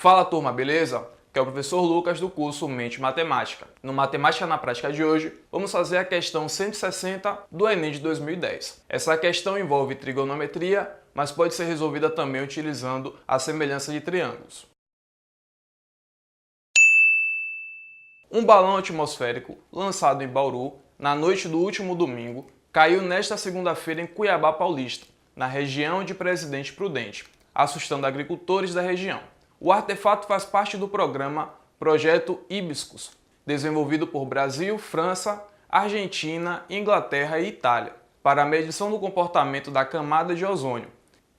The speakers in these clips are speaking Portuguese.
Fala turma, beleza? Que é o professor Lucas do curso Mente Matemática. No Matemática na Prática de hoje, vamos fazer a questão 160 do Enem de 2010. Essa questão envolve trigonometria, mas pode ser resolvida também utilizando a semelhança de triângulos. Um balão atmosférico lançado em Bauru na noite do último domingo caiu nesta segunda-feira em Cuiabá Paulista, na região de Presidente Prudente, assustando agricultores da região. O artefato faz parte do programa Projeto Hibiscus, desenvolvido por Brasil, França, Argentina, Inglaterra e Itália, para a medição do comportamento da camada de ozônio.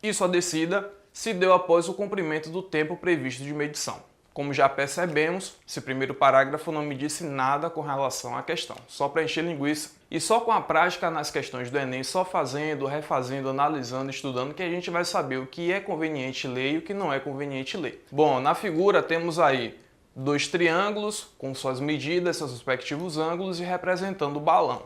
E sua descida se deu após o cumprimento do tempo previsto de medição. Como já percebemos, esse primeiro parágrafo não me disse nada com relação à questão, só para encher linguiça. E só com a prática nas questões do Enem, só fazendo, refazendo, analisando, estudando, que a gente vai saber o que é conveniente ler e o que não é conveniente ler. Bom, na figura temos aí dois triângulos com suas medidas, seus respectivos ângulos e representando o balão.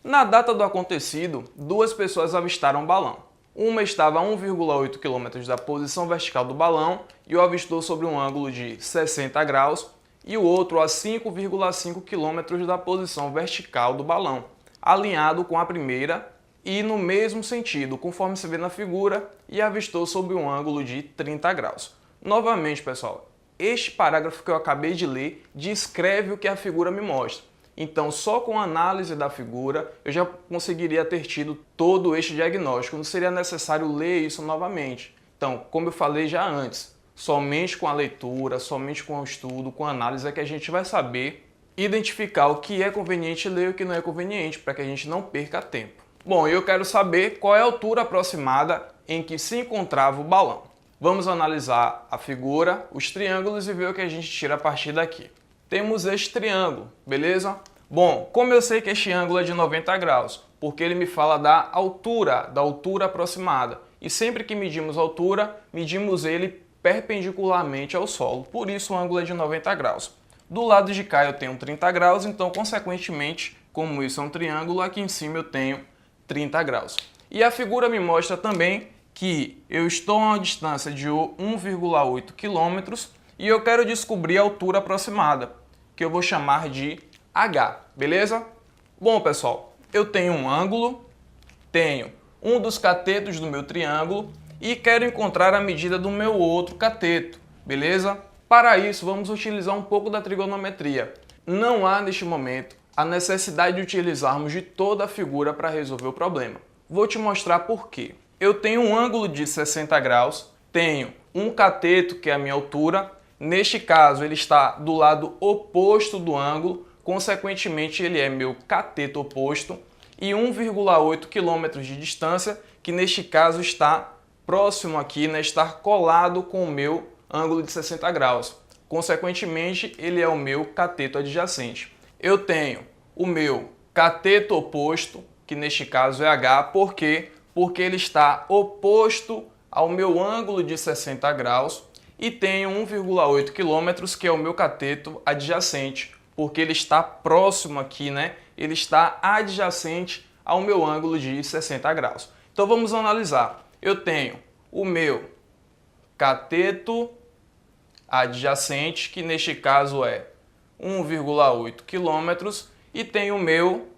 Na data do acontecido, duas pessoas avistaram o balão. Uma estava a 1,8 km da posição vertical do balão e o avistou sobre um ângulo de 60 graus, e o outro a 5,5 km da posição vertical do balão, alinhado com a primeira e no mesmo sentido, conforme se vê na figura, e avistou sobre um ângulo de 30 graus. Novamente, pessoal, este parágrafo que eu acabei de ler descreve o que a figura me mostra. Então, só com a análise da figura, eu já conseguiria ter tido todo este diagnóstico. Não seria necessário ler isso novamente. Então, como eu falei já antes, somente com a leitura, somente com o estudo, com a análise é que a gente vai saber identificar o que é conveniente ler e o que não é conveniente, para que a gente não perca tempo. Bom, eu quero saber qual é a altura aproximada em que se encontrava o balão. Vamos analisar a figura, os triângulos e ver o que a gente tira a partir daqui. Temos este triângulo, beleza? Bom, como eu sei que este ângulo é de 90 graus? Porque ele me fala da altura aproximada. E sempre que medimos a altura, medimos ele perpendicularmente ao solo. Por isso o ângulo é de 90 graus. Do lado de cá eu tenho 30 graus, então consequentemente, como isso é um triângulo, aqui em cima eu tenho 30 graus. E a figura me mostra também que eu estou a uma distância de 1,8 km e eu quero descobrir a altura aproximada, que eu vou chamar de H, beleza? Bom, pessoal, eu tenho um ângulo, tenho um dos catetos do meu triângulo e quero encontrar a medida do meu outro cateto, beleza? Para isso, vamos utilizar um pouco da trigonometria. Não há, neste momento, a necessidade de utilizarmos de toda a figura para resolver o problema. Vou te mostrar por quê. Eu tenho um ângulo de 60 graus, tenho um cateto, que é a minha altura. Neste caso, ele está do lado oposto do ângulo, consequentemente, ele é meu cateto oposto, e 1,8 km de distância, que neste caso está próximo aqui, né, está colado com o meu ângulo de 60 graus. Consequentemente, ele é o meu cateto adjacente. Eu tenho o meu cateto oposto, que neste caso é H, por quê? Porque ele está oposto ao meu ângulo de 60 graus, e tenho 1,8 km, que é o meu cateto adjacente, porque ele está próximo aqui, né? Ele está adjacente ao meu ângulo de 60 graus. Então vamos analisar. Eu tenho o meu cateto adjacente, que neste caso é 1,8 km, e tenho o meu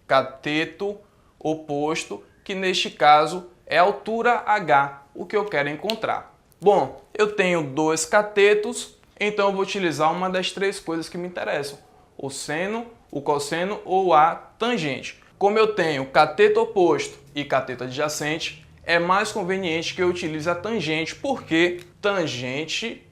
cateto oposto, que neste caso é a altura H, o que eu quero encontrar. Bom, eu tenho dois catetos, então eu vou utilizar uma das três coisas que me interessam: o seno, o cosseno ou a tangente. Como eu tenho cateto oposto e cateto adjacente, é mais conveniente que eu utilize a tangente, porque tangente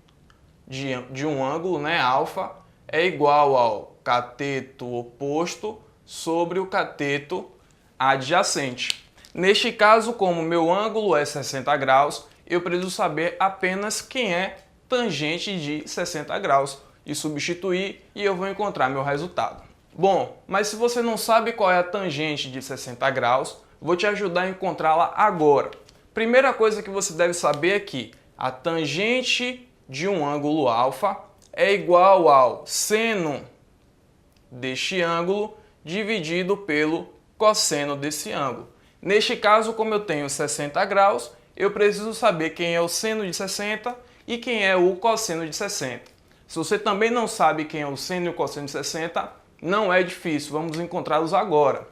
de um ângulo, né, alfa, é igual ao cateto oposto sobre o cateto adjacente. Neste caso, como meu ângulo é 60 graus, eu preciso saber apenas quem é tangente de 60 graus e substituir, e eu vou encontrar meu resultado. Bom, mas se você não sabe qual é a tangente de 60 graus, vou te ajudar a encontrá-la agora. Primeira coisa que você deve saber é que a tangente de um ângulo alfa é igual ao seno deste ângulo dividido pelo cosseno desse ângulo. Neste caso, como eu tenho 60 graus, eu preciso saber quem é o seno de 60 e quem é o cosseno de 60. Se você também não sabe quem é o seno e o cosseno de 60, não é difícil, vamos encontrá-los agora.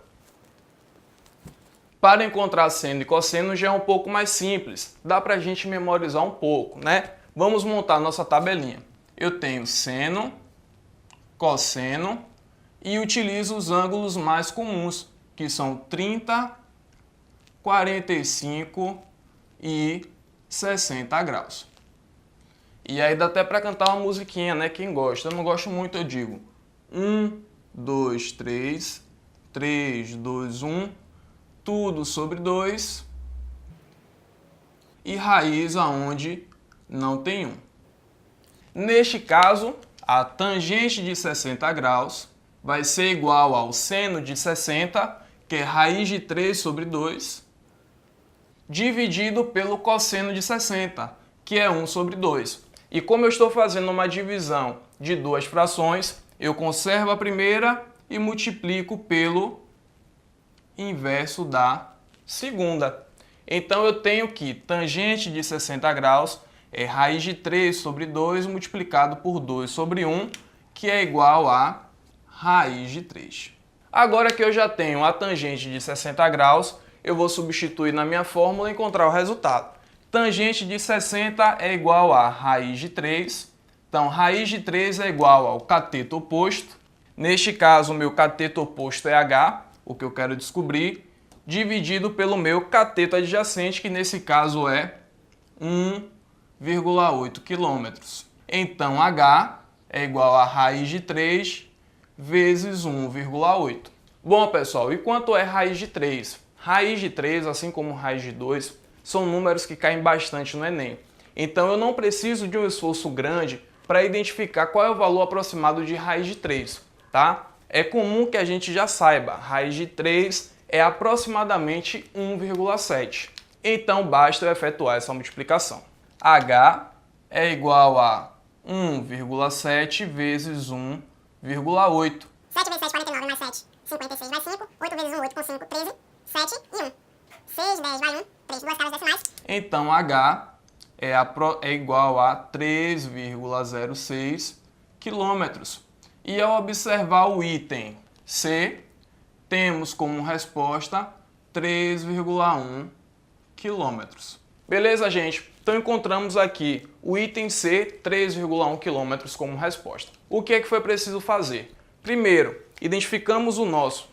Para encontrar seno e cosseno já é um pouco mais simples, dá para a gente memorizar um pouco, né? Vamos montar nossa tabelinha. Eu tenho seno, cosseno e utilizo os ângulos mais comuns, que são 30, 45 e 60 graus. E aí dá até para cantar uma musiquinha, né? Quem gosta. Eu não gosto muito, eu digo 1, 2, 3, 3, 2, 1, tudo sobre 2 e raiz aonde não tem 1. Neste caso, a tangente de 60 graus vai ser igual ao seno de 60, que é raiz de 3 sobre 2, dividido pelo cosseno de 60, que é 1 sobre 2. E como eu estou fazendo uma divisão de duas frações, eu conservo a primeira e multiplico pelo inverso da segunda. Então eu tenho que tangente de 60 graus é raiz de 3 sobre 2 multiplicado por 2 sobre 1, que é igual a raiz de 3. Agora que eu já tenho a tangente de 60 graus, eu vou substituir na minha fórmula e encontrar o resultado. Tangente de 60 é igual a raiz de 3. Então, raiz de 3 é igual ao cateto oposto. Neste caso, o meu cateto oposto é H, o que eu quero descobrir, dividido pelo meu cateto adjacente, que nesse caso é 1,8 km. Então, H é igual a raiz de 3 vezes 1,8. Bom, pessoal, e quanto é raiz de 3? Raiz de 3, assim como raiz de 2, são números que caem bastante no Enem. Então eu não preciso de um esforço grande para identificar qual é o valor aproximado de raiz de 3, tá? É comum que a gente já saiba, raiz de 3 é aproximadamente 1,7. Então basta eu efetuar essa multiplicação. H é igual a 1,7 vezes 1,8. 7 vezes 7, 49 mais 7, 56 mais 5. 8 vezes 1, 8 com 5, 13. 7 e 1. 6, 10 vai 1. 3, duas casas decimais. Então, H é igual a 3,06 quilômetros. E ao observar o item C, temos como resposta 3,1 quilômetros. Beleza, gente? Então encontramos aqui o item C, 3,1 quilômetros como resposta. O que é que foi preciso fazer? Primeiro, identificamos o nosso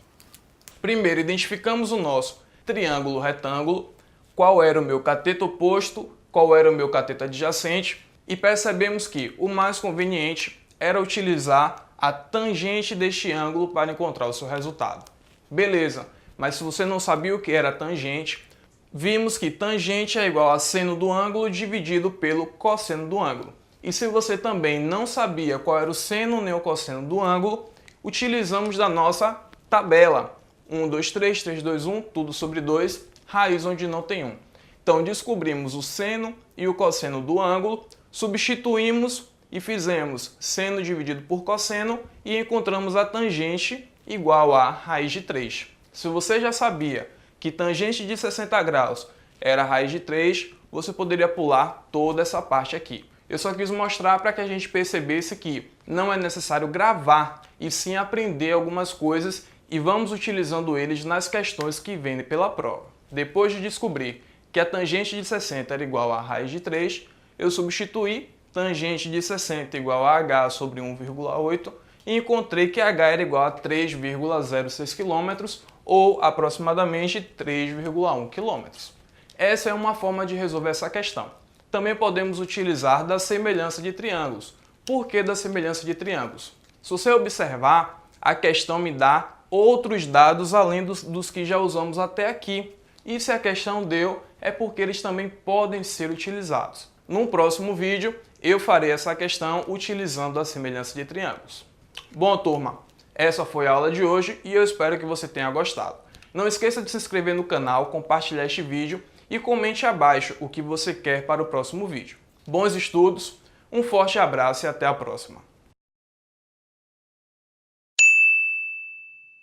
triângulo retângulo, qual era o meu cateto oposto, qual era o meu cateto adjacente, e percebemos que o mais conveniente era utilizar a tangente deste ângulo para encontrar o seu resultado. Beleza, mas se você não sabia o que era tangente, vimos que tangente é igual a seno do ângulo dividido pelo cosseno do ângulo. E se você também não sabia qual era o seno nem o cosseno do ângulo, utilizamos da nossa tabela. 1, 2, 3, 3, 2, 1, tudo sobre 2, raiz onde não tem 1. Então descobrimos o seno e o cosseno do ângulo, substituímos e fizemos seno dividido por cosseno e encontramos a tangente igual a raiz de 3. Se você já sabia que tangente de 60 graus era raiz de 3, você poderia pular toda essa parte aqui. Eu só quis mostrar para que a gente percebesse que não é necessário gravar, e sim aprender algumas coisas e vamos utilizando eles nas questões que vêm pela prova. Depois de descobrir que a tangente de 60 era igual a raiz de 3, eu substituí tangente de 60 igual a h sobre 1,8 e encontrei que h era igual a 3,06 km ou aproximadamente 3,1 km. Essa é uma forma de resolver essa questão. Também podemos utilizar da semelhança de triângulos. Por que da semelhança de triângulos? Se você observar, a questão me dá outros dados além dos que já usamos até aqui. E se a questão deu, é porque eles também podem ser utilizados. Num próximo vídeo, eu farei essa questão utilizando a semelhança de triângulos. Bom, turma, essa foi a aula de hoje e eu espero que você tenha gostado. Não esqueça de se inscrever no canal, compartilhar este vídeo e comente abaixo o que você quer para o próximo vídeo. Bons estudos, um forte abraço e até a próxima!